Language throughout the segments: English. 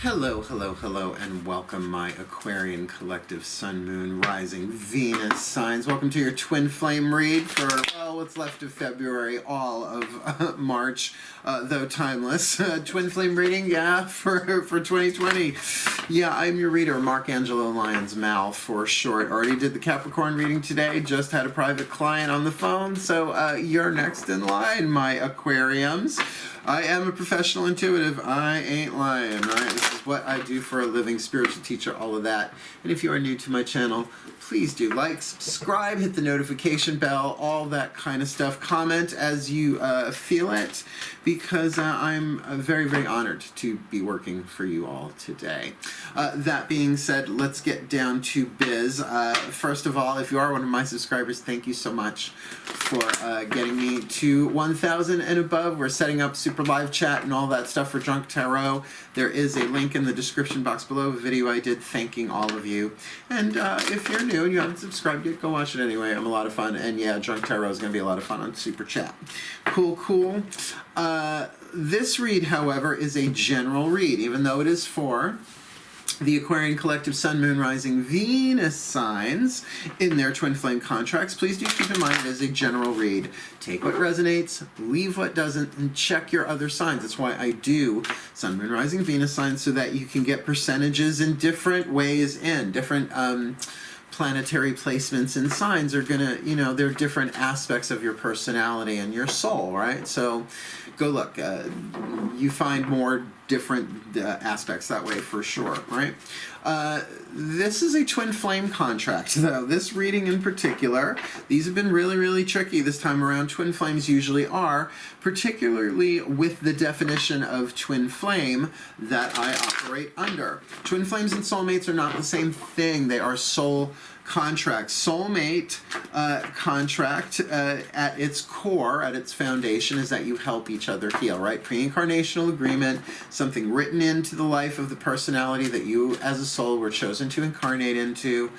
Hello, hello, hello, and welcome, my Aquarian collective Sun, Moon, Rising, Venus signs. Welcome to your twin flame read for, well, what's left of February, all of March, though timeless. Twin flame reading, yeah, for 2020. Yeah, I'm your reader, Angelo, Lyons, Mal for short. Already did the Capricorn reading today, just had a private client on the phone, so you're next in line, my Aquariums. I am a professional intuitive. I ain't lying, right? This is what I do for a living, spiritual teacher, all of that. And if you are new to my channel, please do like, subscribe, hit the notification bell, all that kind of stuff. Comment as you feel it, because I'm very, very honored to be working for you all today. That being said, let's get down to biz. First of all, if you are one of my subscribers, thank you so much for getting me to 1,000 and above. We're setting up super live chat and all that stuff for Drunk Tarot. There is a link in the description box below, a video I did thanking all of you. And if you're new and you haven't subscribed yet, go watch it anyway. I'm a lot of fun. And yeah, Drunk Tarot is going to be a lot of fun on Super Chat. Cool, cool. This read, however, is a general read, even though it is for the Aquarian collective Sun, Moon, Rising, Venus signs in their twin flame contracts. Please do keep in mind it is a general read. Take what resonates, leave what doesn't, and check your other signs. That's why I do Sun, Moon, Rising, Venus signs, so that you can get percentages in different ways in different planetary placements and signs are gonna, you know, they're different aspects of your personality and your soul, right? So go look. You find more different aspects that way for sure, right? This is a twin flame contract, though. This reading in particular, these have been really, really tricky this time around. Twin flames usually are, particularly with the definition of twin flame that I operate under. Twin flames and soulmates are not the same thing. They are soul contracts. Soulmate contract at its core, at its foundation, is that you help each other heal, right? Pre-incarnational agreement, something written into the life of the personality that you as a soul were chosen to incarnate into.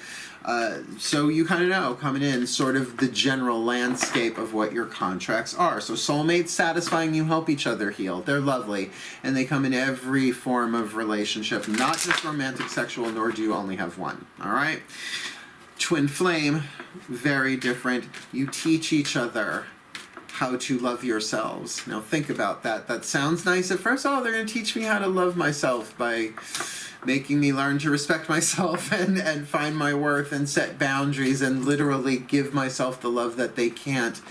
So you kind of know, coming in, sort of the general landscape of what your contracts are. So soulmates satisfying you help each other heal. They're lovely, and they come in every form of relationship, not just romantic, sexual, nor do you only have one, all right? Twin flame, very different. You teach each other how to love yourselves. Now think about that. That sounds nice at first. Oh, they're going to teach me how to love myself by making me learn to respect myself and find my worth and set boundaries and literally give myself the love that they can't,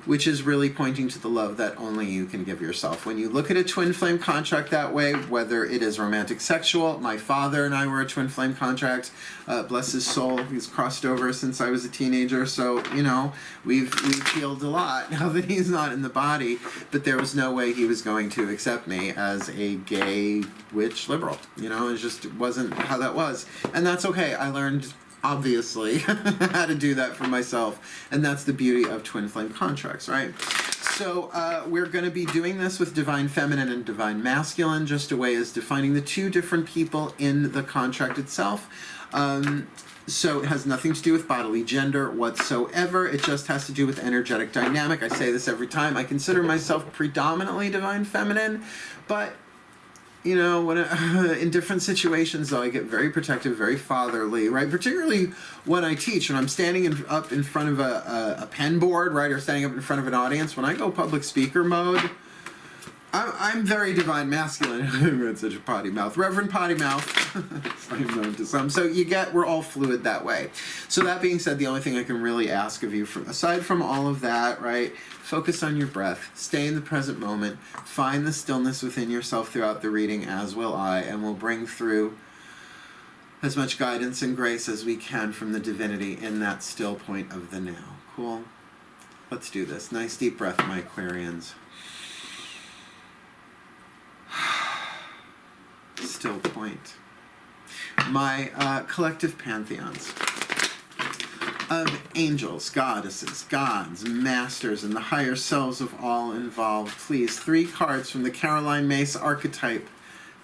which is really pointing to the love that only you can give yourself. When you look at a twin flame contract that way, whether it is romantic, sexual, my father and I were a twin flame contract, bless his soul, he's crossed over since I was a teenager, so, you know, we've healed a lot now that he's not in the body, but there was no way he was going to accept me as a gay witch liberal, you know, it just wasn't how that was, and that's okay. I learned, obviously, how to do that for myself, and that's the beauty of twin flame contracts, right? So we're going to be doing this with divine feminine and divine masculine, just a way as defining the two different people in the contract itself. So it has nothing to do with bodily gender whatsoever. It just has to do with energetic dynamic. I say this every time. I consider myself predominantly divine feminine, but you know, when in different situations, though, I get very protective, very fatherly, right? Particularly when I teach, when I'm standing up in front of a pen board, right, or standing up in front of an audience. When I go public speaker mode, I'm very divine masculine. It's such a potty mouth. Reverend potty mouth. I'm known to some. So you get, we're all fluid that way. So that being said, the only thing I can really ask of you, aside from all of that, right, focus on your breath. Stay in the present moment. Find the stillness within yourself throughout the reading, as will I, and we'll bring through as much guidance and grace as we can from the divinity in that still point of the now. Cool? Let's do this. Nice deep breath, my Aquarians. Still point. My collective pantheons of angels, goddesses, gods, masters, and the higher selves of all involved. Please, 3 cards from the Caroline Myss archetype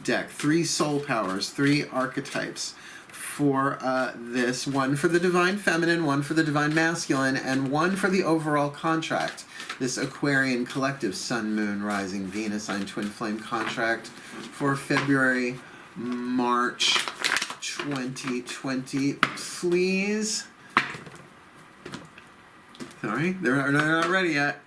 deck. 3 soul powers, 3 archetypes for this. 1 for the divine feminine, 1 for the divine masculine, and 1 for the overall contract. This Aquarian collective Sun, Moon, Rising, Venus sign twin flame contract for February March 2020, please. Sorry, they're not ready yet.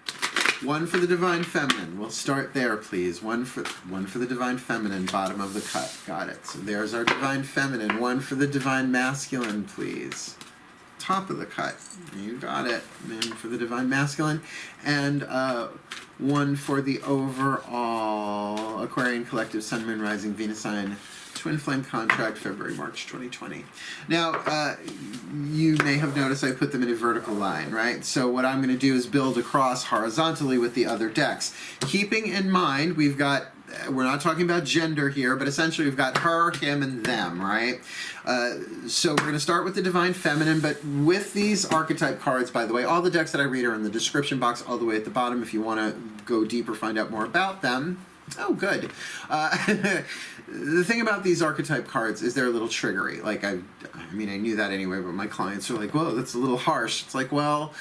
One for the Divine Feminine. We'll start there, please. One for the Divine Feminine, bottom of the cut. Got it. So there's our Divine Feminine. One for the Divine Masculine, please. Top of the cut. You got it. And for the Divine Masculine. And one for the overall Aquarian Collective Sun, Moon, Rising, Venus sign Twin Flame contract, February, March 2020. Now, you may have noticed I put them in a vertical line, right? So what I'm going to do is build across horizontally with the other decks. Keeping in mind, we're not talking about gender here, but essentially we've got her, him, and them, right? So we're going to start with the Divine Feminine, but with these archetype cards, by the way, all the decks that I read are in the description box all the way at the bottom if you want to go deeper, find out more about them. Oh, good. The thing about these archetype cards is they're a little triggery. Like, I mean, I knew that anyway, but my clients are like, whoa, that's a little harsh. It's like, well,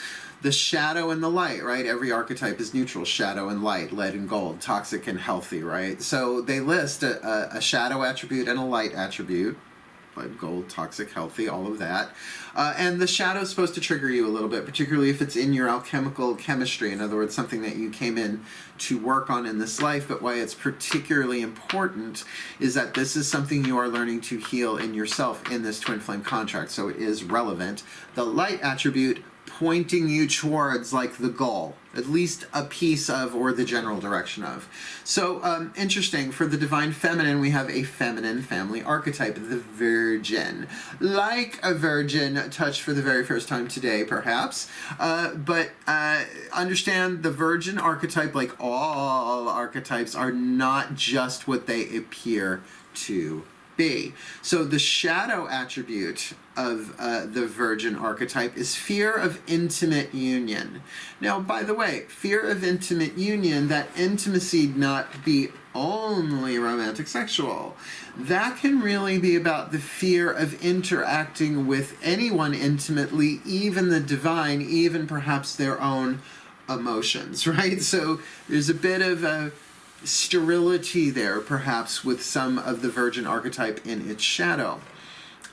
the shadow and the light, right? Every archetype is neutral, shadow and light, lead and gold, toxic and healthy, right? So they list a shadow attribute and a light attribute. Lead, gold, toxic, healthy, all of that. And the shadow is supposed to trigger you a little bit, particularly if it's in your alchemical chemistry. In other words, something that you came in to work on in this life. But why it's particularly important is that this is something you are learning to heal in yourself in this twin flame contract. So it is relevant. The light attribute pointing you towards like the goal, at least a piece of or the general direction of. So interesting, for the Divine Feminine, we have a feminine family archetype, the Virgin. Like a virgin touched for the very first time today, perhaps. But understand the Virgin archetype, like all archetypes, are not just what they appear to be. So the shadow attribute of the Virgin archetype is fear of intimate union. Now, by the way, fear of intimate union, that intimacy not be only romantic sexual. That can really be about the fear of interacting with anyone intimately, even the divine, even perhaps their own emotions, right? So there's a bit of a sterility there, perhaps, with some of the Virgin archetype in its shadow.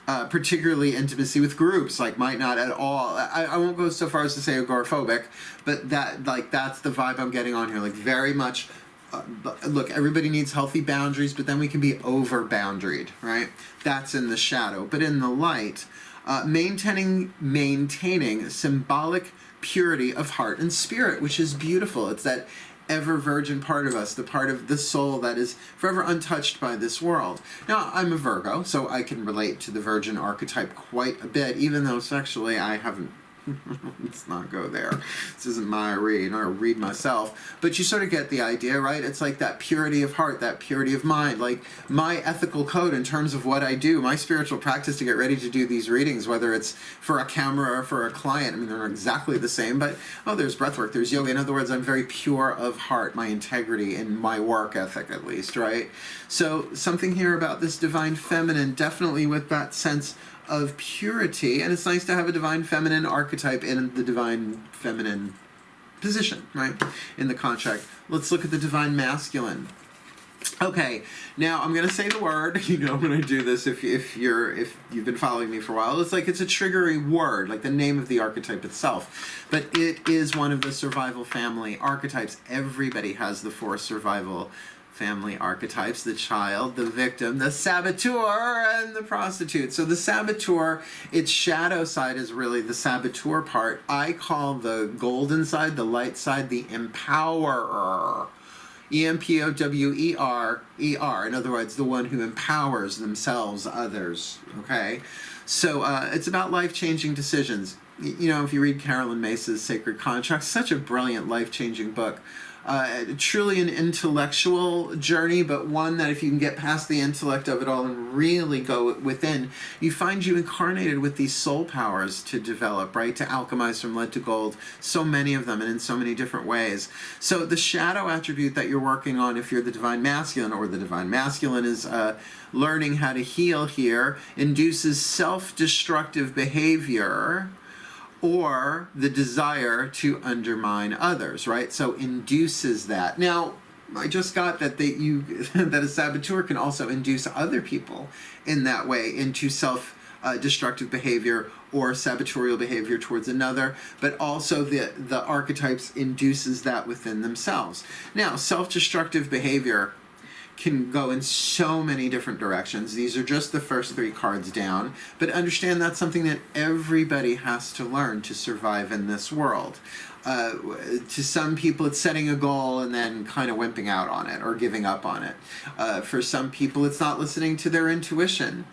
Particularly intimacy with groups, like might not at all. I won't go so far as to say agoraphobic, but that's the vibe I'm getting on here. Like very much, look, everybody needs healthy boundaries, but then we can be over-boundaried, right? That's in the shadow. But in the light, maintaining symbolic purity of heart and spirit, which is beautiful. It's that ever virgin part of us, the part of the soul that is forever untouched by this world. Now, I'm a Virgo, so I can relate to the Virgin archetype quite a bit, even though sexually I haven't. Let's not go there. This isn't my read, I read myself. But you sort of get the idea, right? It's like that purity of heart, that purity of mind, like my ethical code in terms of what I do, my spiritual practice to get ready to do these readings, whether it's for a camera or for a client. I mean, they're exactly the same, but there's breathwork, there's yoga. In other words, I'm very pure of heart, my integrity and my work ethic, at least, right? So something here about this Divine Feminine, definitely with that sense of purity, and it's nice to have a Divine Feminine archetype in the Divine Feminine position, right, in the contract. Let's look at the Divine Masculine. Okay, now I'm going to say the word. You know when I do this, if you've been following me for a while, it's like it's a triggery word, like the name of the archetype itself. But it is one of the survival family archetypes. Everybody has the 4 survival family archetypes: the child, the victim, the saboteur, and the prostitute. So the saboteur, its shadow side is really the saboteur part. I call the golden side, the light side, the empowerer. E-M-P-O-W-E-R-E-R. In other words, the one who empowers themselves, others. Okay? So it's about life-changing decisions. You know, if you read Carolyn Mace's Sacred Contracts, such a brilliant life-changing book. Truly an intellectual journey, but one that if you can get past the intellect of it all and really go within, you find you incarnated with these soul powers to develop, right? To alchemize from lead to gold, so many of them and in so many different ways. So the shadow attribute that you're working on, if you're the Divine Masculine, or the Divine Masculine is learning how to heal here, induces self-destructive behavior, or the desire to undermine others, right? So induces that. Now, I just got that that a saboteur can also induce other people in that way into self-destructive behavior or sabotorial behavior towards another, but also the archetypes induces that within themselves. Now, self-destructive behavior can go in so many different directions. These are just the first 3 cards down, but understand that's something that everybody has to learn to survive in this world. To some people, it's setting a goal and then kind of wimping out on it or giving up on it. For some people, it's not listening to their intuition.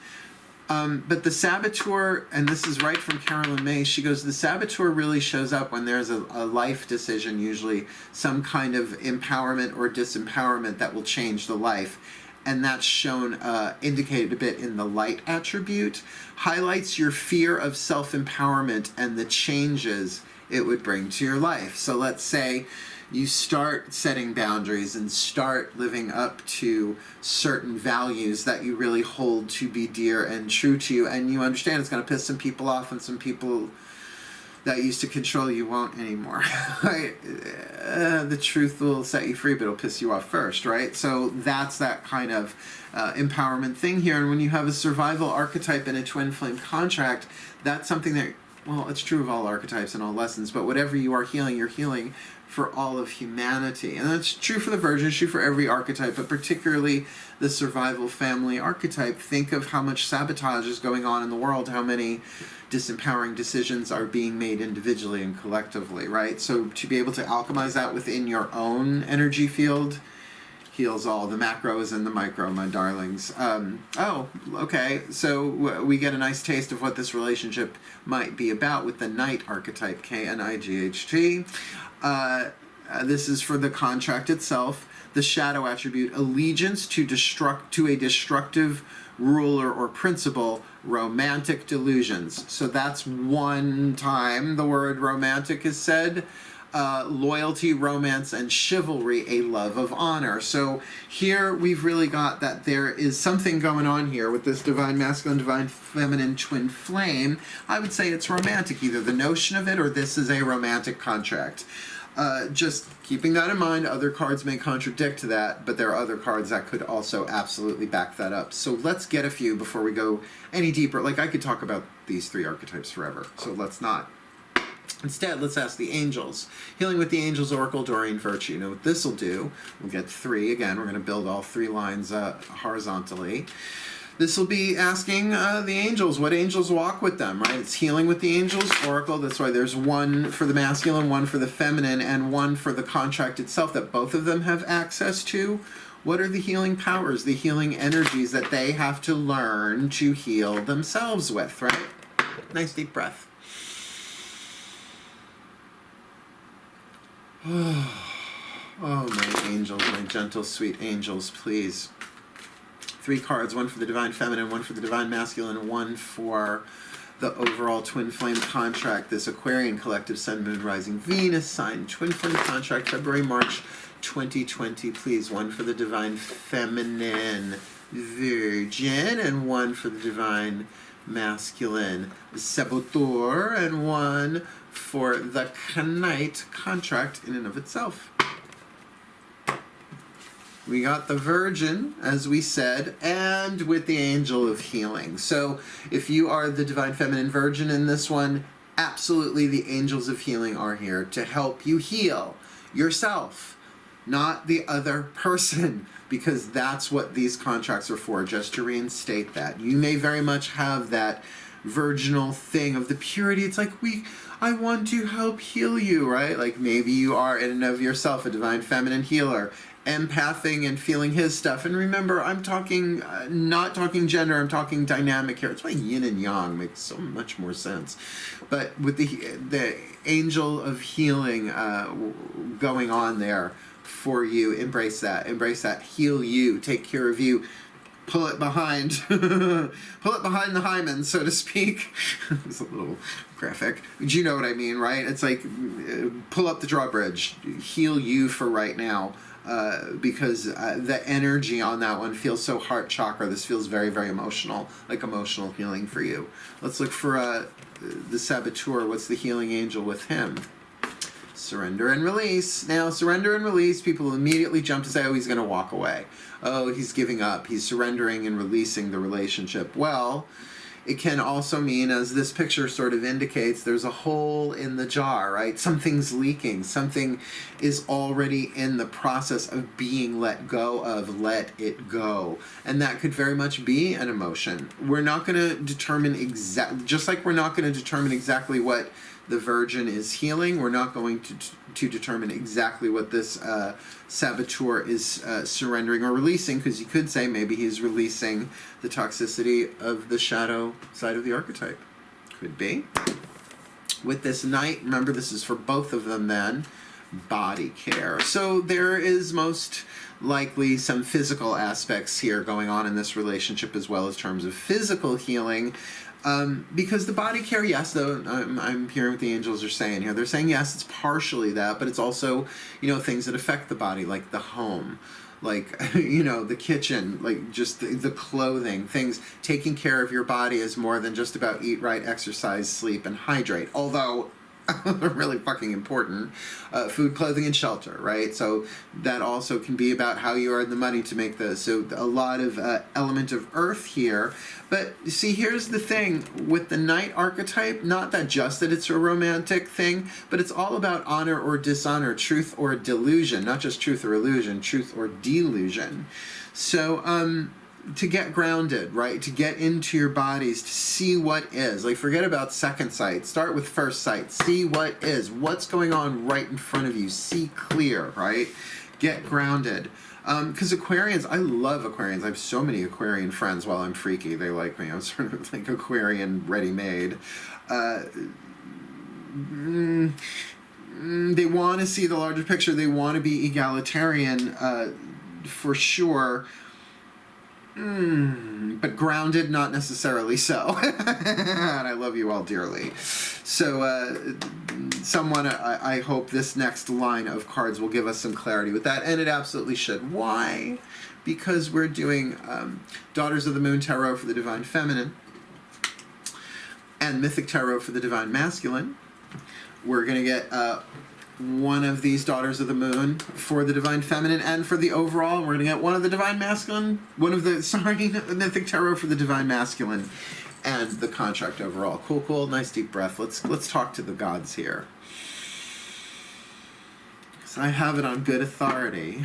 But the saboteur, and this is right from Carolyn May, she goes, the saboteur really shows up when there's a life decision, usually some kind of empowerment or disempowerment that will change the life. And that's shown, indicated a bit in the light attribute, highlights your fear of self-empowerment and the changes it would bring to your life. So let's say you start setting boundaries and start living up to certain values that you really hold to be dear and true to you, and you understand it's going to piss some people off, and some people that used to control you won't anymore. Right? The truth will set you free, but it'll piss you off first, right? So that's that kind of empowerment thing here. And when you have a survival archetype in a twin flame contract, that's something that, well, it's true of all archetypes and all lessons, but whatever you are healing, you're healing for all of humanity. And that's true for the Virgin, it's true for every archetype, but particularly the survival family archetype. Think of how much sabotage is going on in the world, how many disempowering decisions are being made individually and collectively, right? So to be able to alchemize that within your own energy field heals all the macros and the micro, my darlings. Oh, okay, so we get a nice taste of what this relationship might be about with the Knight archetype, K-N-I-G-H-T. This is for the contract itself. The shadow attribute, allegiance to a destructive ruler or principle, romantic delusions. So that's one time the word romantic is said. Loyalty, romance, and chivalry, a love of honor. So here we've really got that there is something going on here with this divine masculine, divine feminine twin flame. I would say it's romantic, either the notion of it or this is a romantic contract. Just keeping that in mind, other cards may contradict that, but there are other cards that could also absolutely back that up. So let's get a few before we go any deeper. Like, I could talk about these 3 archetypes forever, so let's not. Instead, let's ask the angels. Healing with the Angels Oracle, Doreen Virtue. Now what this will do, we'll get 3. Again, we're going to build all 3 lines horizontally. This will be asking the angels, what angels walk with them, right? It's healing with the Angels Oracle. That's why there's 1 for the masculine, 1 for the feminine, and 1 for the contract itself that both of them have access to. What are the healing powers, the healing energies that they have to learn to heal themselves with, right? Nice deep breath. Oh, my angels, my gentle, sweet angels, please. 3 cards, 1 for the divine feminine, 1 for the divine masculine, 1 for the overall twin flame contract. This Aquarian collective sun, moon, rising, Venus sign, twin flame contract, February, March 2020. Please, 1 for the divine feminine, Virgin, and 1 for the divine masculine, Saboteur, and 1 for the Knight contract in and of itself. We got the Virgin, as we said, and with the Angel of Healing. So if you are the Divine Feminine Virgin in this one, absolutely the Angels of Healing are here to help you heal yourself, not the other person, because that's what these contracts are for, just to reinstate that. You may very much have that virginal thing of the purity. It's like, I want to help heal you, right? Like maybe you are in and of yourself a divine feminine healer, empathing and feeling his stuff. And remember, I'm talking, not talking gender, I'm talking dynamic here. It's why yin and yang makes so much more sense. But with the angel of healing going on there for you, embrace that, heal you, take care of you. Pull it behind the hymen, so to speak. It's a little graphic. But you know what I mean, right? It's like pull up the drawbridge, heal you for right now, because the energy on that one feels so heart chakra. This feels very, very emotional, like emotional healing for you. Let's look for the Saboteur. What's the healing angel with him? Surrender and release. Now, surrender and release, people immediately jump to say, oh, he's going to walk away. Oh, he's giving up. He's surrendering and releasing the relationship. Well, it can also mean, as this picture sort of indicates, there's a hole in the jar, right? Something's leaking. Something is already in the process of being let go of. Let it go. And that could very much be an emotion. We're not going to determine just like we're not going to determine exactly what the Virgin is healing, we're not going to determine exactly what this Saboteur is surrendering or releasing, because you could say maybe he's releasing the toxicity of the shadow side of the archetype. Could be. With this Knight, remember this is for both of them then, body care. So there is most likely some physical aspects here going on in this relationship, as well as terms of physical healing. Because the body care, yes, though, I'm hearing what the angels are saying here. They're saying, yes, it's partially that, but it's also, things that affect the body, like the home, like, the kitchen, like just the clothing, things. Taking care of your body is more than just about eat right, exercise, sleep, and hydrate. Although, they're really fucking important. Food, clothing, and shelter, right? So that also can be about how you earn the money to make those. So a lot of element of earth here. But see, here's the thing with the Knight archetype, not that just that it's a romantic thing, but it's all about honor or dishonor, truth or delusion, not just truth or illusion, truth or delusion. So, to get grounded, right? To get into your bodies, to see what is. Like, forget about second sight. Start with first sight. See what is. What's going on right in front of you. See clear, right? Get grounded. Because Aquarians, I love Aquarians. I have so many Aquarian friends. While I'm freaky, they like me. I'm sort of like Aquarian ready-made. They want to see the larger picture. They want to be egalitarian, for sure. But grounded, not necessarily so. And I love you all dearly. So, someone, I hope this next line of cards will give us some clarity with that, and it absolutely should. Why? Because we're doing Daughters of the Moon Tarot for the Divine Feminine and Mythic Tarot for the Divine Masculine. We're going to get one of these Daughters of the Moon for the Divine Feminine and for the overall. We're going to get one of the Divine Masculine, Mythic Tarot for the Divine Masculine and the contract overall. Cool, nice deep breath. Let's talk to the gods here. So I have it on good authority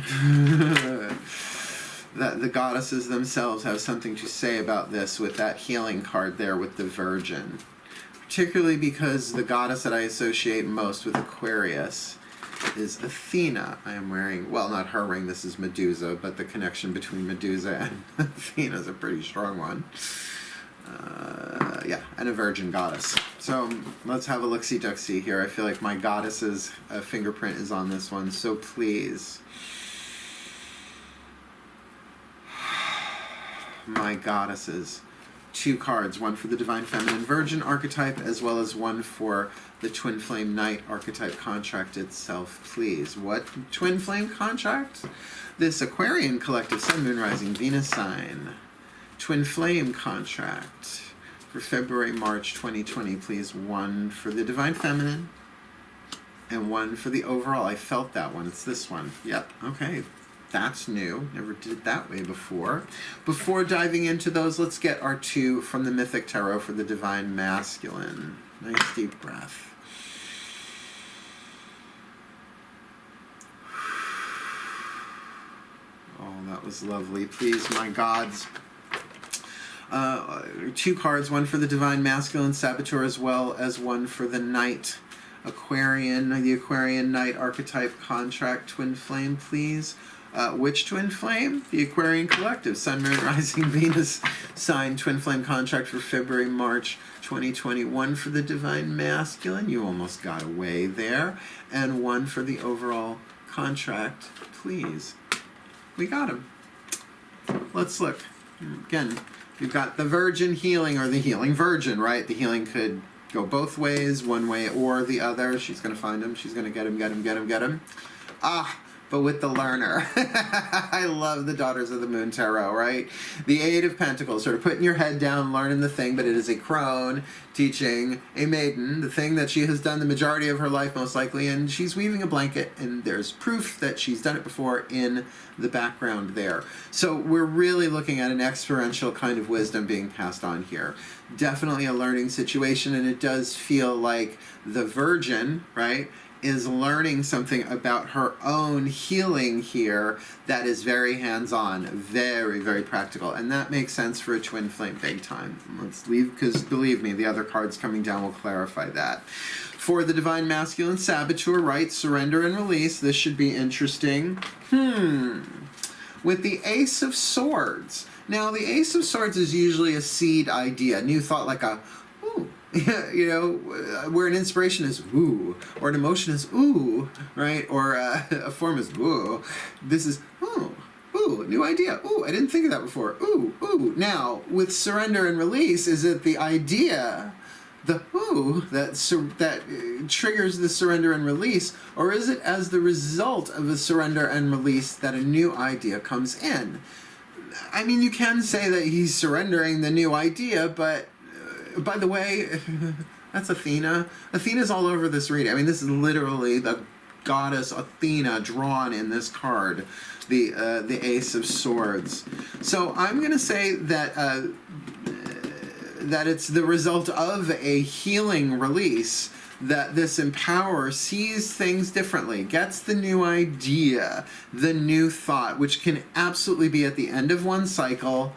that the goddesses themselves have something to say about this with that healing card there with the Virgin. Particularly because the goddess that I associate most with Aquarius is Athena. I am wearing, well, not her ring, this is Medusa, but the connection between Medusa and Athena is a pretty strong one. Yeah, and a virgin goddess. So let's have a look-see-duck-see here. I feel like my goddess's fingerprint is on this one, so please. My goddesses. 2 cards, one for the Divine Feminine Virgin archetype, as well as one for the Twin Flame Knight archetype contract itself, please. What Twin Flame contract? This Aquarian collective Sun, Moon, Rising, Venus sign. Twin Flame contract for February, March 2020, please. One for the Divine Feminine and one for the overall. I felt that one. It's this one. Yep. Okay. That's new. Never did it that way before. Before diving into those, let's get our 2 from the Mythic Tarot for the Divine Masculine. Nice deep breath. Oh, that was lovely. Please, my gods. 2 cards, one for the Divine Masculine Saboteur, as well as one for the Knight Aquarian, the Aquarian Knight archetype contract Twin Flame, please. Which Twin Flame? The Aquarian Collective, Sun, Moon, Rising, Venus sign Twin Flame contract for February, March 2021 for the Divine Masculine. You almost got away there. And one for the overall contract, please. We got him. Let's look. Again, you've got the Virgin healing, or the healing Virgin, right? The healing could go both ways, one way or the other. She's going to find him. She's going to get him. but with the learner. I love the Daughters of the Moon Tarot, right? The Eight of Pentacles, sort of putting your head down, learning the thing, but it is a crone teaching a maiden the thing that she has done the majority of her life, most likely, and she's weaving a blanket, and there's proof that she's done it before in the background there. So we're really looking at an experiential kind of wisdom being passed on here. Definitely a learning situation, and it does feel like the Virgin, right, is learning something about her own healing here that is very hands-on, very, very practical. And that makes sense for a twin flame big time. Let's leave, because believe me, the other cards coming down will clarify that. For the Divine Masculine Saboteur, right, surrender and release, this should be interesting. With the Ace of Swords. Now, the Ace of Swords is usually a seed idea, new thought, like a, ooh, you know, where an inspiration is ooh, or an emotion is ooh, right? Or a form is ooh. This is ooh, ooh, new idea. Ooh, I didn't think of that before. Ooh, ooh. Now, with surrender and release, is it the idea, the ooh, that triggers the surrender and release, or is it as the result of a surrender and release that a new idea comes in? I mean, you can say that he's surrendering the new idea, but by the way, that's Athena. Athena's all over this reading. I mean, this is literally the goddess Athena drawn in this card, the Ace of Swords. So I'm going to say that that it's the result of a healing release, that this empower sees things differently, gets the new idea, the new thought, which can absolutely be at the end of one cycle,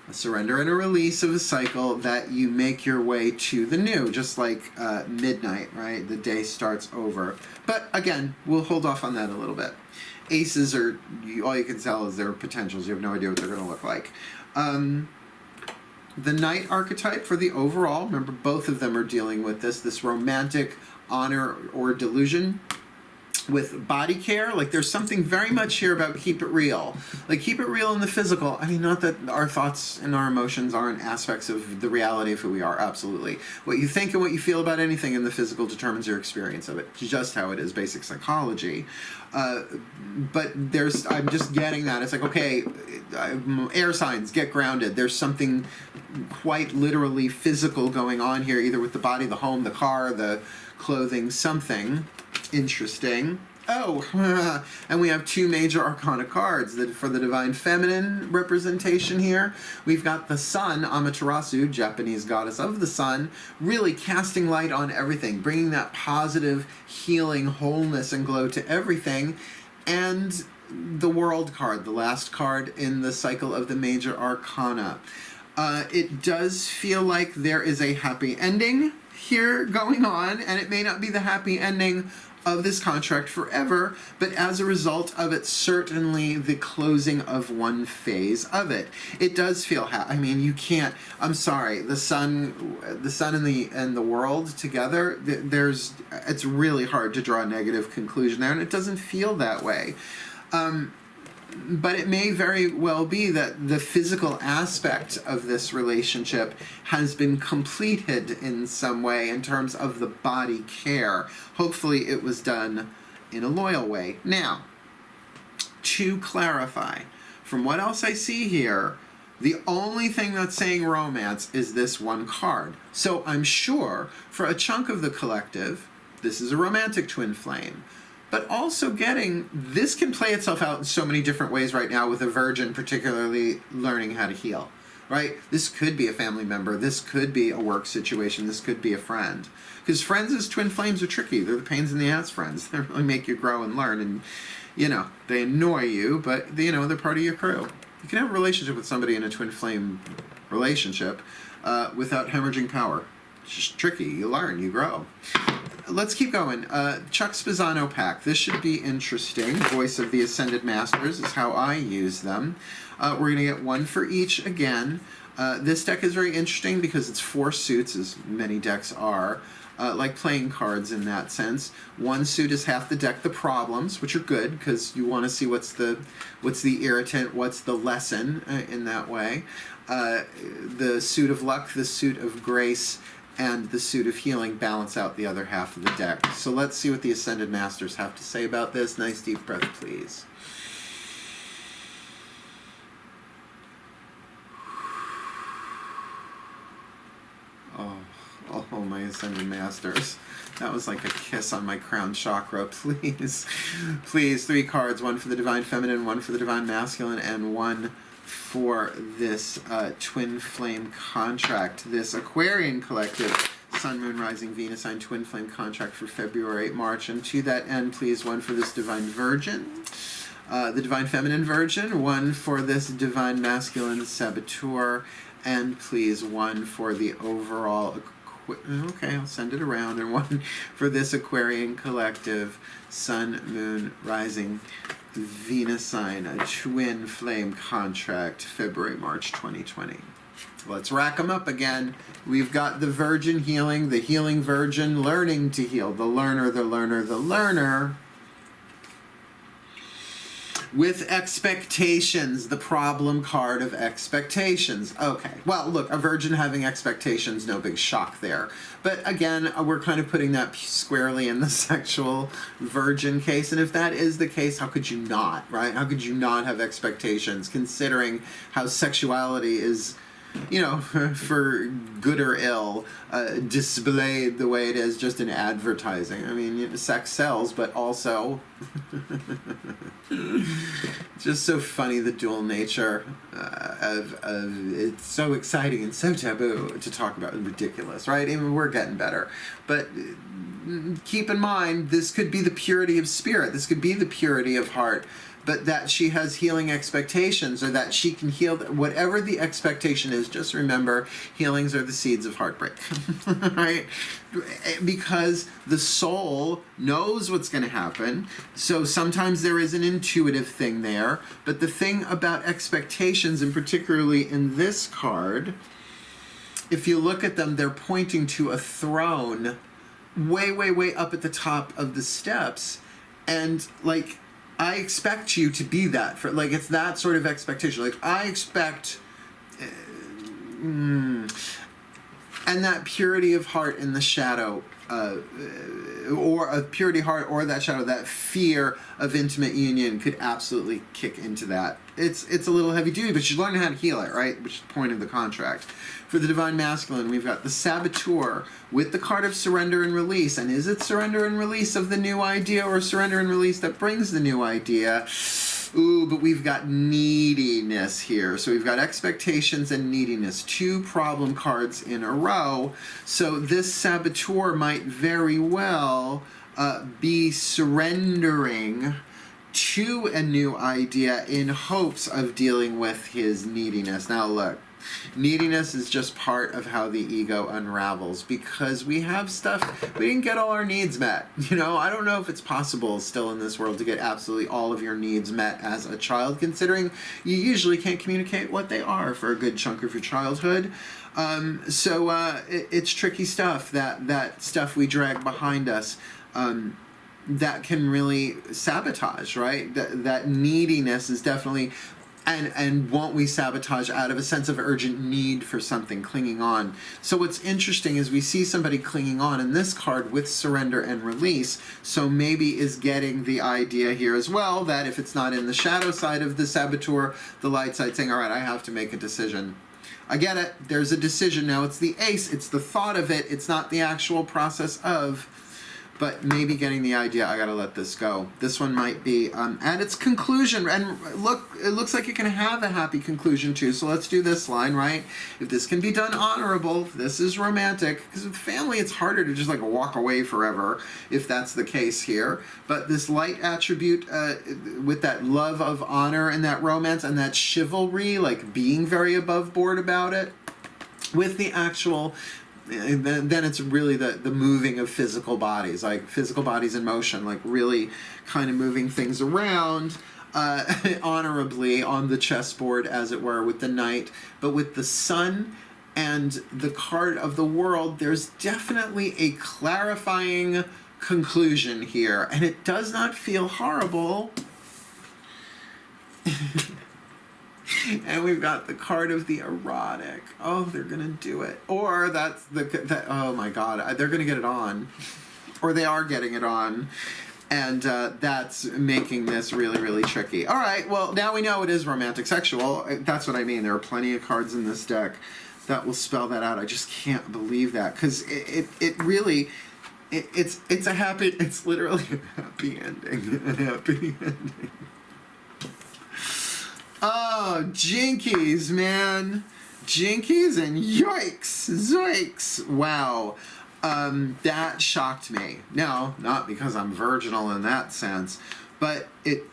a surrender and a release of a cycle, that you make your way to the new, just like midnight, right? The day starts over. But again, we'll hold off on that a little bit. Aces are, all you can tell is their potentials. You have no idea what they're going to look like. The Knight archetype for the overall, remember both of them are dealing with this romantic honor or delusion with body care. Like, there's something very much here about keep it real. Like, keep it real in the physical. I mean, not that our thoughts and our emotions aren't aspects of the reality of who we are. Absolutely. What you think and what you feel about anything in the physical determines your experience of it. It's just how it is, basic psychology. But I'm just getting that. It's like, okay, air signs, get grounded. There's something quite literally physical going on here, either with the body, the home, the car, the clothing, something interesting. Oh, and we have two major arcana cards for the Divine Feminine representation here. We've got the Sun, Amaterasu, Japanese goddess of the sun, really casting light on everything, bringing that positive, healing, wholeness, and glow to everything. And the World card, the last card in the cycle of the major arcana. It does feel like there is a happy ending here going on, and it may not be the happy ending of this contract forever, but as a result of it, certainly the closing of one phase of it. It does feel I mean, you can't, I'm sorry, the sun and the world together, it's really hard to draw a negative conclusion there, and it doesn't feel that way. But it may very well be that the physical aspect of this relationship has been completed in some way in terms of the body care. Hopefully it was done in a loyal way. Now, to clarify, from what else I see here, the only thing that's saying romance is this one card. So I'm sure for a chunk of the collective, this is a romantic twin flame. But also getting, this can play itself out in so many different ways right now, with a virgin particularly learning how to heal, right? This could be a family member. This could be a work situation. This could be a friend. Because friends as twin flames are tricky. They're the pains in the ass friends. They really make you grow and learn. And, you know, they annoy you, but, you know, they're part of your crew. You can have a relationship with somebody in a twin flame relationship without hemorrhaging power. It's just tricky. You learn. You grow. Let's keep going. Chuck Spezzano pack. This should be interesting. Voice of the Ascended Masters is how I use them. We're going to get one for each again. This deck is very interesting because it's 4 suits, as many decks are, like playing cards in that sense. One suit is half the deck, the problems, which are good because you want to see what's the irritant, what's the lesson in that way. The suit of luck, the suit of grace, and the Suit of Healing balance out the other half of the deck. So let's see what the Ascended Masters have to say about this. Nice deep breath, please. Oh, my Ascended Masters. That was like a kiss on my crown chakra. Please. Please, 3 cards. 1 for the Divine Feminine, 1 for the Divine Masculine, and 1 for this Twin Flame contract. This Aquarian collective, Sun, Moon, Rising, Venus sign Twin Flame contract for February, March. And to that end, please, 1 for this Divine Virgin, the Divine Feminine Virgin, 1 for this Divine Masculine Saboteur, and please 1 for the overall, okay, I'll send it around, and 1 for this Aquarian collective, Sun, Moon, Rising, Venus sign, a Twin Flame contract, February, March 2020. Let's rack them up again. We've got the Virgin healing, the Healing Virgin learning to heal, the learner, the learner, the learner. With expectations, the problem card of expectations. Okay, well, look, a virgin having expectations, no big shock there. But again, we're kind of putting that squarely in the sexual virgin case. And if that is the case, how could you not, right? How could you not have expectations, considering how sexuality is, you know, for good or ill, displayed the way it is just in advertising. I mean, sex sells, but also just so funny, the dual nature of it's so exciting and so taboo to talk about. Ridiculous, right? I mean, we're getting better, but keep in mind, this could be the purity of spirit. This could be the purity of heart. But that she has healing expectations, or that she can heal, whatever the expectation is, just remember, healings are the seeds of heartbreak, right? Because the soul knows what's going to happen, so sometimes there is an intuitive thing there, but the thing about expectations, and particularly in this card, if you look at them, they're pointing to a throne way, way, way up at the top of the steps, and like, I expect you to be that, for like, it's that sort of expectation. Like, I expect, and that purity of heart in the shadow, or a purity heart or that shadow, that fear of intimate union could absolutely kick into that. It's a little heavy duty, but she's learning how to heal it, right? Which is the point of the contract. For the Divine Masculine, we've got the Saboteur with the card of surrender and release. And is it surrender and release of the new idea, or surrender and release that brings the new idea? Ooh, but we've got neediness here. So we've got expectations and neediness, 2 problem cards in a row. So this Saboteur might very well be surrendering to a new idea in hopes of dealing with his neediness. Now look, neediness is just part of how the ego unravels, because we have stuff, we didn't get all our needs met. You know, I don't know if it's possible still in this world to get absolutely all of your needs met as a child, considering you usually can't communicate what they are for a good chunk of your childhood. It's tricky stuff, that stuff we drag behind us. That can really sabotage, right? That neediness is definitely, and won't we sabotage out of a sense of urgent need for something, clinging on. So what's interesting is we see somebody clinging on in this card with surrender and release, so maybe is getting the idea here as well that if it's not in the shadow side of the Saboteur, the light side saying, all right, I have to make a decision. I get it, there's a decision now, it's the ace, it's the thought of it, it's not the actual process of, but maybe getting the idea, I gotta let this go. This one might be at its conclusion, and look, it looks like it can have a happy conclusion too, so let's do this line, right? If this can be done honorable, if this is romantic, because with family it's harder to just like walk away forever, if that's the case here, but this light attribute with that love of honor and that romance and that chivalry, like being very above board about it, with the actual, then it's really the moving of physical bodies, like physical bodies in motion, like really kind of moving things around honorably on the chessboard, as it were, with the knight. But with the sun and the card of the world, there's definitely a clarifying conclusion here, and it does not feel horrible. And we've got the card of the erotic. Oh, they're gonna do it. Or that's oh my God, they're gonna get it on. Or they are getting it on. And that's making this really, really tricky. All right, well, now we know it is romantic sexual. That's what I mean. There are plenty of cards in this deck that will spell that out. I just can't believe that, because it really, it's literally a happy ending. A happy ending. Oh, jinkies, man. Jinkies and yikes. Zoinks. Wow. That shocked me. No, not because I'm virginal in that sense, but it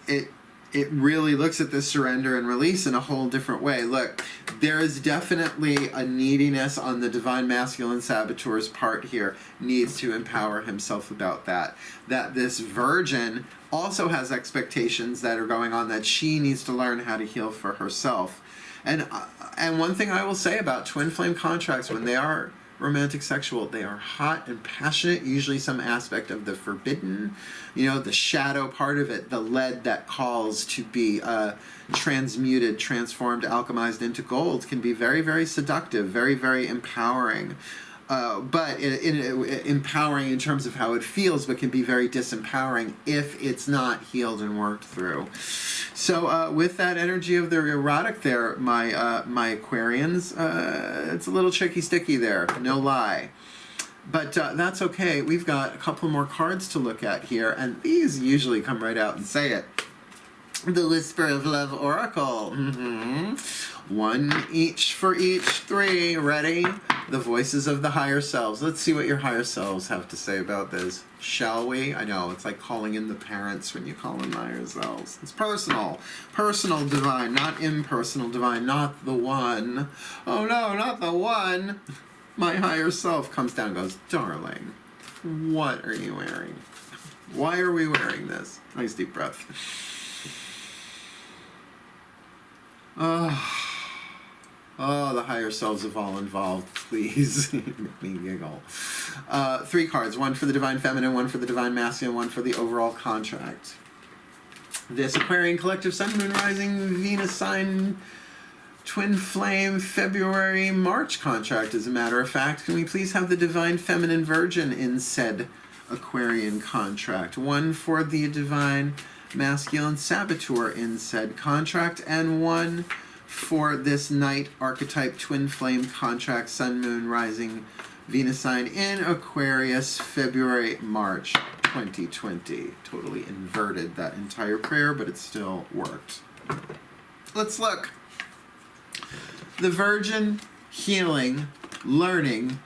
really looks at the surrender and release in a whole different way. Look, there is definitely a neediness on the divine masculine saboteur's part here. Needs to empower himself about that. That this virgin also has expectations that are going on that she needs to learn how to heal for herself. And one thing I will say about twin flame contracts, when they are romantic sexual, they are hot and passionate, usually some aspect of the forbidden, the shadow part of it, the lead that calls to be transmuted, transformed, alchemized into gold, can be very, very seductive, very, very empowering. But empowering in terms of how it feels, but can be very disempowering if it's not healed and worked through. So with that energy of the erotic there, my Aquarians, it's a little tricky sticky there, no lie. But that's okay. We've got a couple more cards to look at here, and these usually come right out and say it. The Whisper of Love Oracle. One each for each three. Ready? The voices of the higher selves. Let's see what your higher selves have to say about this. Shall we? I know, it's like calling in the parents when you call in higher selves. It's personal. Personal divine, not impersonal divine, not the one. Oh no, not the one. My higher self comes down and goes, darling, what are you wearing? Why are we wearing this? Nice deep breath. Oh, the higher selves of all involved, please. Make me giggle. 3 cards, one for the divine feminine, one for the divine masculine, one for the overall contract. This Aquarian collective sun, moon, rising, Venus sign, twin flame, February, March contract, as a matter of fact. Can we please have the divine feminine virgin in said Aquarian contract? One for the divine masculine saboteur in said contract, and one for this night archetype twin flame contract, sun, moon, rising, Venus sign in Aquarius, February, March 2020. Totally inverted that entire prayer, but it still worked. Let's look. The virgin, healing, learning,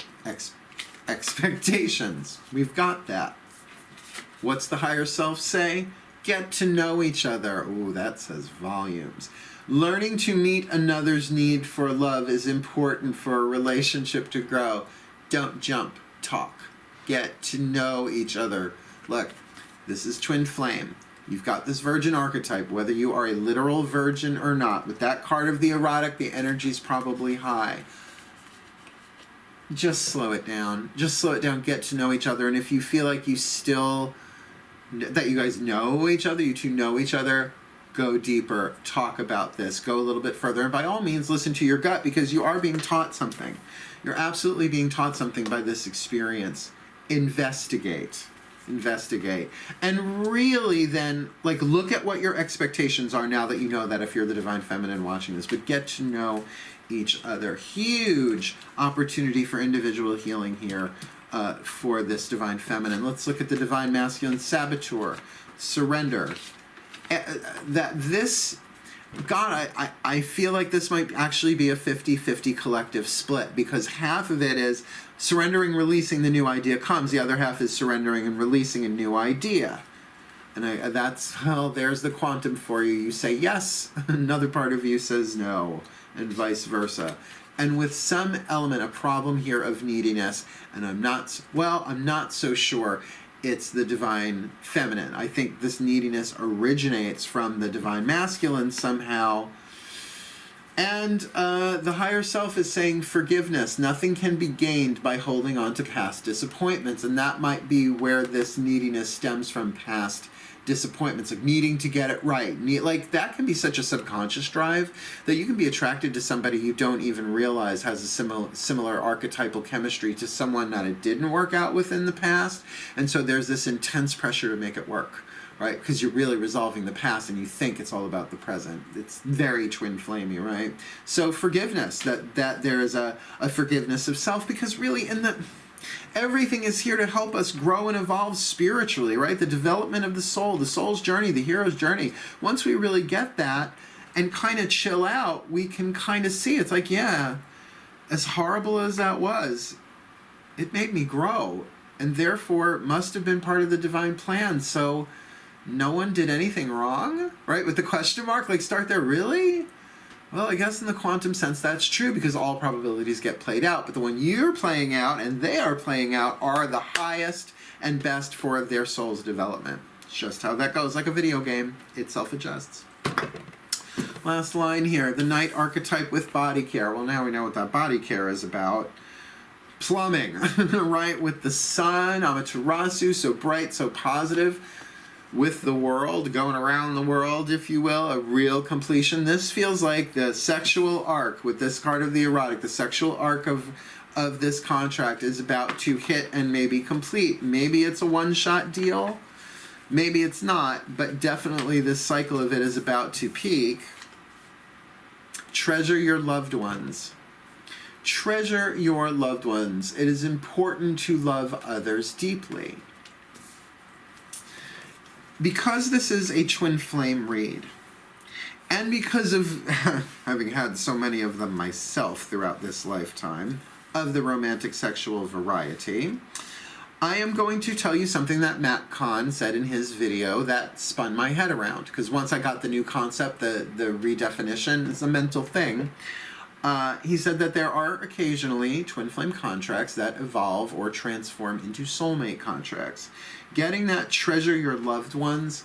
expectations. We've got that. What's the higher self say? Get to know each other. Ooh, that says volumes. Learning to meet another's need for love is important for a relationship to grow. Don't jump, talk. Get to know each other. Look, this is twin flame. You've got this virgin archetype, whether you are a literal virgin or not. With that card of the erotic, the energy's probably high. Just slow it down. Just slow it down. Get to know each other. And if you feel like that you guys know each other, you two know each other, go deeper, talk about this, go a little bit further, and by all means listen to your gut, because you are being taught something. You're absolutely being taught something by this experience. Investigate. And really then, look at what your expectations are now that you know that, if you're the divine feminine watching this, but get to know each other. Huge opportunity for individual healing here for this divine feminine. Let's look at the divine masculine saboteur. Surrender. I feel like this might actually be a 50-50 collective split, because half of it is surrendering, releasing, the new idea comes. The other half is surrendering and releasing a new idea. And there's the quantum for you. You say yes, another part of you says no, and vice versa. And with some element, a problem here of neediness, and I'm not so sure it's the divine feminine. I think this neediness originates from the divine masculine somehow. And the higher self is saying forgiveness. Nothing can be gained by holding on to past disappointments. And that might be where this neediness stems from, past disappointments, like needing to get it right. Like that can be such a subconscious drive that you can be attracted to somebody you don't even realize has a similar archetypal chemistry to someone that it didn't work out with in the past. And so there's this intense pressure to make it work, right? Because you're really resolving the past and you think it's all about the present. It's very twin flamey, right? So forgiveness, that there is a forgiveness of self, because really everything is here to help us grow and evolve spiritually, right? The development of the soul's journey, the hero's journey. Once we really get that and kind of chill out, we can kind of see it's like, yeah, as horrible as that was, it made me grow, and therefore must have been part of the divine plan. So no one did anything wrong, right? With the question mark, like start there, really? Well, I guess in the quantum sense that's true, because all probabilities get played out, but the one you're playing out and they are playing out are the highest and best for their soul's development. It's just how that goes, like a video game. It self-adjusts. Last line here, the Knight archetype with body care. Well, now we know what that body care is about. Plumbing, right? With the sun, Amaterasu, so bright, so positive. With the world, going around the world, if you will, a real completion. This feels like the sexual arc with this card of the erotic. The sexual arc of this contract is about to hit and maybe complete. Maybe it's a one-shot deal. Maybe it's not, but definitely this cycle of it is about to peak. Treasure your loved ones. Treasure your loved ones. It is important to love others deeply. Because this is a twin flame read, and because of having had so many of them myself throughout this lifetime of the romantic sexual variety, I am going to tell you something that Matt Kahn said in his video that spun my head around. Because once I got the new concept, the redefinition, it's a mental thing. He said that there are occasionally twin flame contracts that evolve or transform into soulmate contracts. Getting that treasure your loved ones,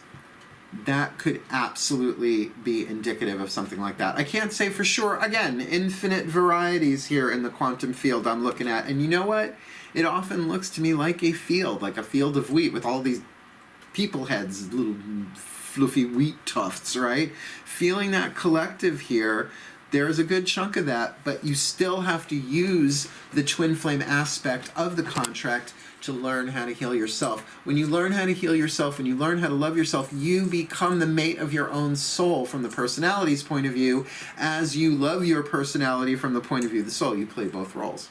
that could absolutely be indicative of something like that. I can't say for sure. Again, infinite varieties here in the quantum field I'm looking at. And you know what? It often looks to me like a field of wheat with all these people heads, little fluffy wheat tufts, right? Feeling that collective here, there's a good chunk of that, but you still have to use the twin flame aspect of the contract to learn how to heal yourself. When you learn how to heal yourself, when you learn how to love yourself, you become the mate of your own soul from the personality's point of view, as you love your personality from the point of view of the soul. You play both roles.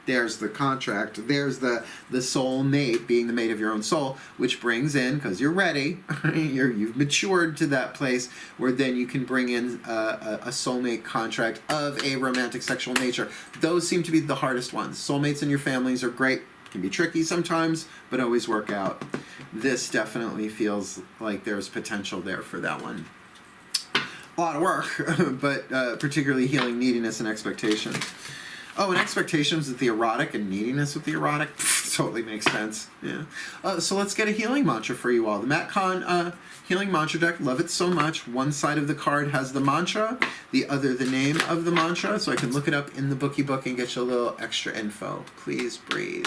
There's the contract, there's the soul mate, being the mate of your own soul, which brings in, because you're ready, you've matured to that place where then you can bring in a soulmate contract of a romantic sexual nature. Those seem to be the hardest ones. Soulmates in your families are great, can be tricky sometimes, but always work out. This definitely feels like there's potential there for that one. A lot of work, but particularly healing neediness and expectations. Oh, and expectations with the erotic and neediness with the erotic totally makes sense. Yeah. So let's get a healing mantra for you all. The Matt Kahn healing mantra deck. Love it so much. One side of the card has the mantra, the other the name of the mantra. So I can look it up in the bookie book and get you a little extra info. Please breathe.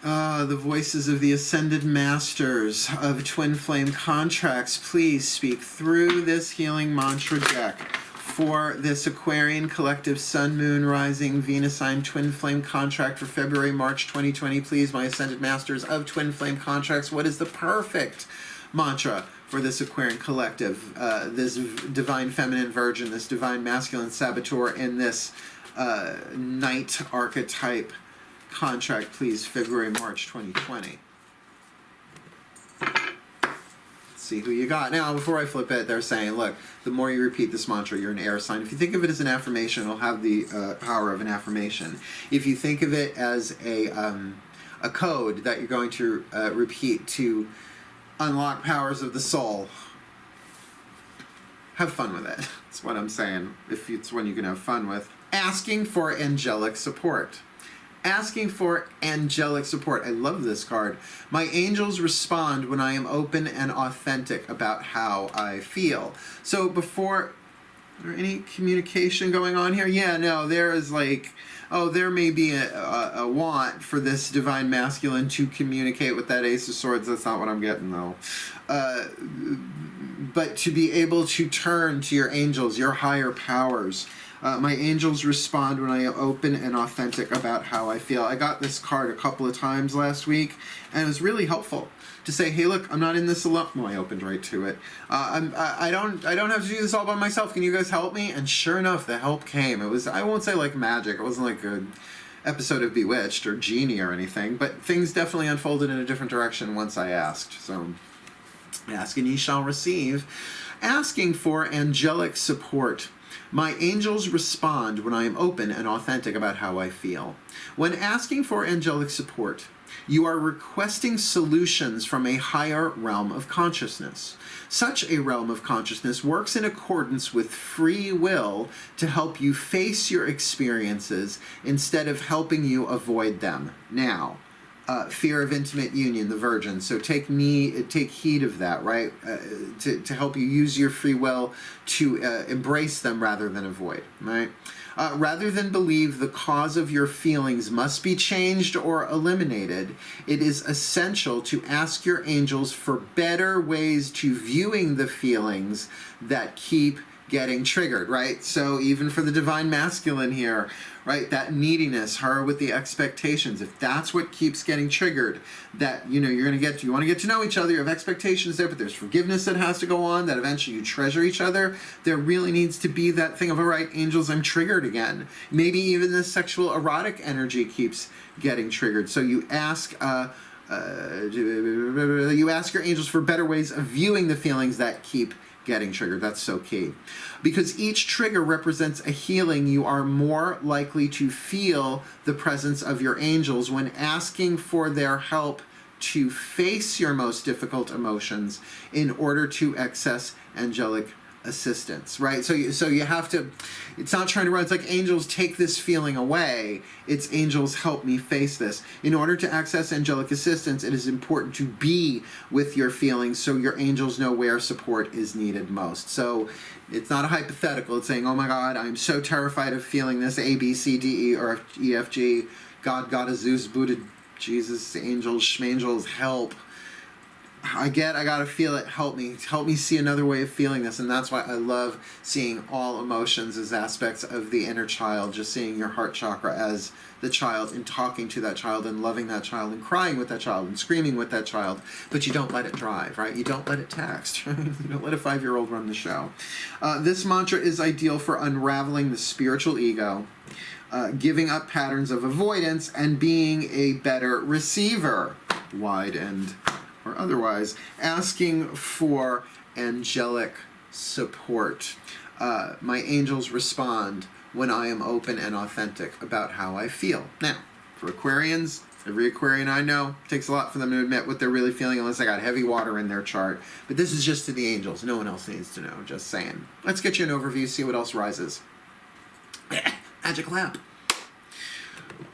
The voices of the Ascended Masters of Twin Flame Contracts, please speak through this healing mantra deck for this Aquarian Collective Sun, Moon, Rising, Venus sign Twin Flame Contract for February, March 2020. Please, my Ascended Masters of Twin Flame Contracts, what is the perfect mantra for this Aquarian Collective, this Divine Feminine Virgin, this Divine Masculine Saboteur, and this Knight archetype contract, please, February, March 2020. See who you got. Now, before I flip it, they're saying, look, the more you repeat this mantra, you're an air sign. If you think of it as an affirmation, it'll have the power of an affirmation. If you think of it as a code that you're going to repeat to unlock powers of the soul, have fun with it. That's what I'm saying. If it's one you can have fun with. Asking for angelic support. Asking for angelic support. I love this card. My angels respond when I am open and authentic about how I feel. So before, is there any communication going on here? Yeah, no, there is like oh, there may be a want for this divine masculine to communicate with that Ace of Swords. That's not what I'm getting, though. But to be able to turn to your angels, your higher powers. My angels respond when I am open and authentic about how I feel. I got this card a couple of times last week, and it was really helpful to say, hey, look, I'm not in this alone. Well, I opened right to it. I don't have to do this all by myself. Can you guys help me? And sure enough, the help came. It was, I won't say like magic. It wasn't like an episode of Bewitched or Genie or anything, but things definitely unfolded in a different direction once I asked. So, ask and ye shall receive. Asking for angelic support. My angels respond when I am open and authentic about how I feel. When asking for angelic support, you are requesting solutions from a higher realm of consciousness. Such a realm of consciousness works in accordance with free will to help you face your experiences instead of helping you avoid them. Now, fear of intimate union, the virgin. So take heed of that, right? To help you use your free will to embrace them rather than avoid, right? Rather than believe the cause of your feelings must be changed or eliminated, it is essential to ask your angels for better ways to viewing the feelings that keep getting triggered, right? So even for the divine masculine here, right, that neediness, her with the expectations, if that's what keeps getting triggered, that, you know, you want to get to know each other, you have expectations there, but there's forgiveness that has to go on, that eventually you treasure each other, there really needs to be that thing of, all right, angels, I'm triggered again. Maybe even this sexual erotic energy keeps getting triggered. So you ask your angels for better ways of viewing the feelings that keep getting triggered. That's so key. Because each trigger represents a healing, you are more likely to feel the presence of your angels when asking for their help to face your most difficult emotions in order to access angelic assistance, right? So you have to, it's not trying to run, it's like angels take this feeling away, it's angels help me face this. In order to access angelic assistance, it is important to be with your feelings so your angels know where support is needed most. So it's not a hypothetical, it's saying, oh my God, I'm so terrified of feeling this A, B, C, D, E, or E, F, G, God, Goddess, Zeus, Buddha, Jesus, angels, schmangels, help. I gotta feel it. Help me see another way of feeling this. And that's why I love seeing all emotions as aspects of the inner child, just seeing your heart chakra as the child and talking to that child and loving that child and crying with that child and screaming with that child. But you don't let it drive, right? You don't let it text. You don't let a 5-year-old run the show. This mantra is ideal for unraveling the spiritual ego, giving up patterns of avoidance, and being a better receiver, wide and or otherwise, asking for angelic support. My angels respond when I am open and authentic about how I feel. Now, for Aquarians, every Aquarian I know, it takes a lot for them to admit what they're really feeling unless they got heavy water in their chart. But this is just to the angels. No one else needs to know. Just saying. Let's get you an overview, see what else rises. Magic lamp.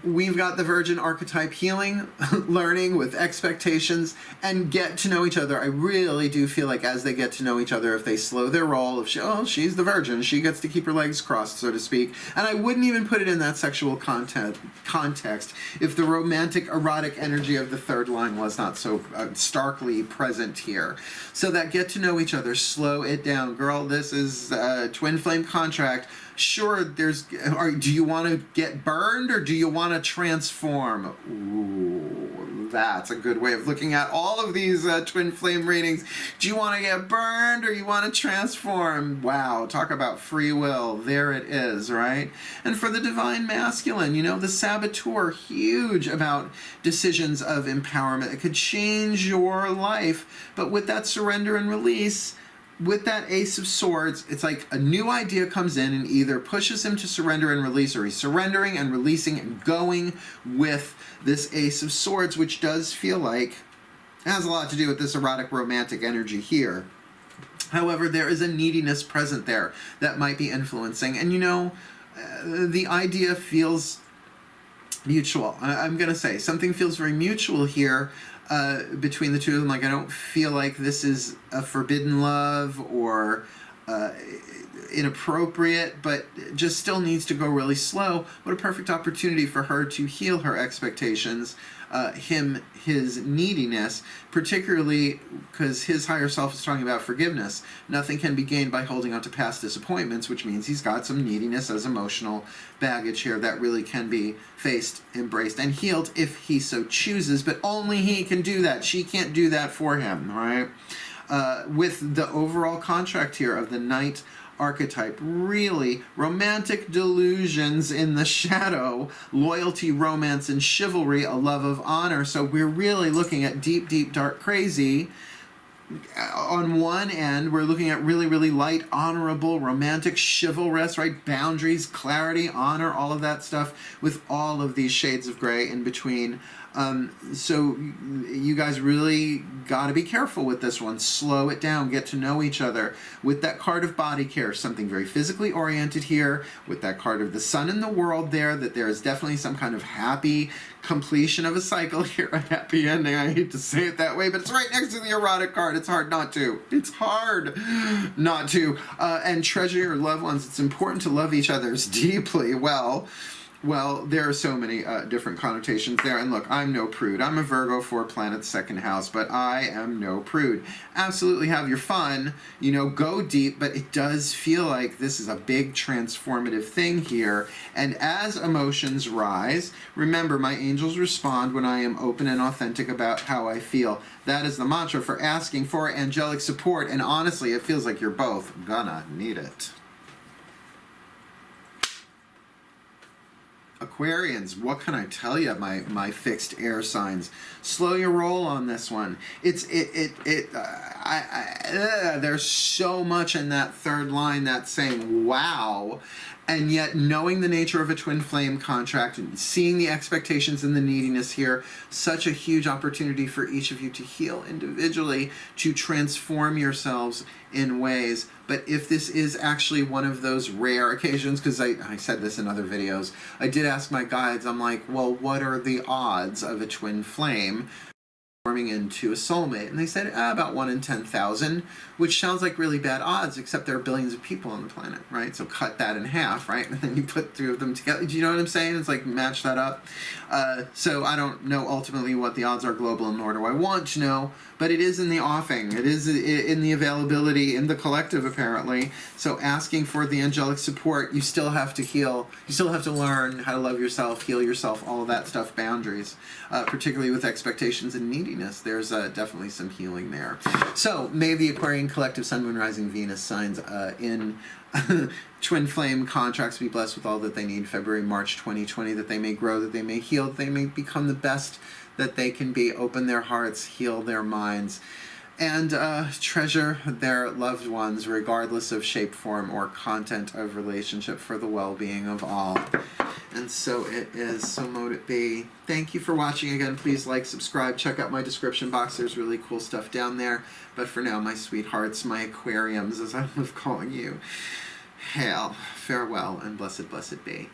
We've got the Virgin archetype healing, learning with expectations, and get to know each other. I really do feel like as they get to know each other, if they slow their roll, if she's the Virgin, she gets to keep her legs crossed, so to speak. And I wouldn't even put it in that sexual context if the romantic, erotic energy of the third line was not so starkly present here. So that get to know each other, slow it down. Girl, this is a twin flame contract. Sure, do you want to get burned or do you want to transform? Ooh, that's a good way of looking at all of these twin flame readings. Do you want to get burned or you want to transform? Wow, talk about free will. There it is, right? And for the divine masculine, you know, the Saboteur, huge about decisions of empowerment. It could change your life, but with that surrender and release, with that Ace of Swords, it's like a new idea comes in and either pushes him to surrender and release, or he's surrendering and releasing and going with this Ace of Swords, which does feel like it has a lot to do with this erotic romantic energy here. However, there is a neediness present there that might be influencing. And you know, the idea feels mutual. I'm going to say something feels very mutual here. Between the two of them, like I don't feel like this is a forbidden love or inappropriate, but just still needs to go really slow. What a perfect opportunity for her to heal her expectations, his neediness, particularly because his higher self is talking about forgiveness. Nothing can be gained by holding on to past disappointments, which means he's got some neediness as emotional baggage here that really can be faced, embraced, and healed if he so chooses, but only he can do that. She can't do that for him, all right? With the overall contract here of the Knight archetype, really romantic delusions in the shadow, loyalty, romance, and chivalry, a love of honor. So we're really looking at deep, deep, dark, crazy. On one end, we're looking at really, really light, honorable, romantic, chivalrous, right? Boundaries, clarity, honor, all of that stuff, with all of these shades of gray in between. So you guys really got to be careful with this one. Slow it down. Get to know each other. With that card of body care, something very physically oriented here. With that card of the sun in the world there, that there is definitely some kind of happy completion of a cycle here. A happy ending. I hate to say it that way, but it's right next to the erotic card. It's hard not to. It's hard not to. And treasure your loved ones. It's important to love each other deeply. Well, there are so many different connotations there. And look, I'm no prude. I'm a Virgo for planet's second house, but I am no prude. Absolutely have your fun, go deep, but it does feel like this is a big transformative thing here. And as emotions rise, remember, my angels respond when I am open and authentic about how I feel. That is the mantra for asking for angelic support. And honestly, it feels like you're both gonna need it. Aquarians, what can I tell you, my fixed air signs? Slow your roll on this one. There's so much in that third line that's saying, wow. And yet, knowing the nature of a twin flame contract and seeing the expectations and the neediness here, such a huge opportunity for each of you to heal individually, to transform yourselves in ways. But if this is actually one of those rare occasions, because I said this in other videos, I did ask my guides, I'm like, well, what are the odds of a twin flame forming into a soulmate? And they said about 1 in 10,000, which sounds like really bad odds, except there are billions of people on the planet, right? So cut that in half, right? And then you put 3 of them together. Do you know what I'm saying? It's like match that up. So I don't know ultimately what the odds are global, nor do I want to know, but it is in the offing. It is in the availability, in the collective, apparently. So asking for the angelic support, you still have to heal. You still have to learn how to love yourself, heal yourself, all of that stuff, boundaries, particularly with expectations and neediness. There's definitely some healing there. So may the Aquarian collective Sun, Moon, Rising, Venus signs in twin flame contracts be blessed with all that they need February, March 2020, that they may grow, that they may heal, that they may become the best that they can be, open their hearts, heal their minds, and treasure their loved ones regardless of shape, form, or content of relationship for the well-being of all. And so it is, so mote it be. Thank you for watching again. Please like, subscribe, check out my description box. There's really cool stuff down there. But for now, my sweethearts, my aquariums, as I love calling you, hail, farewell, and blessed, blessed be.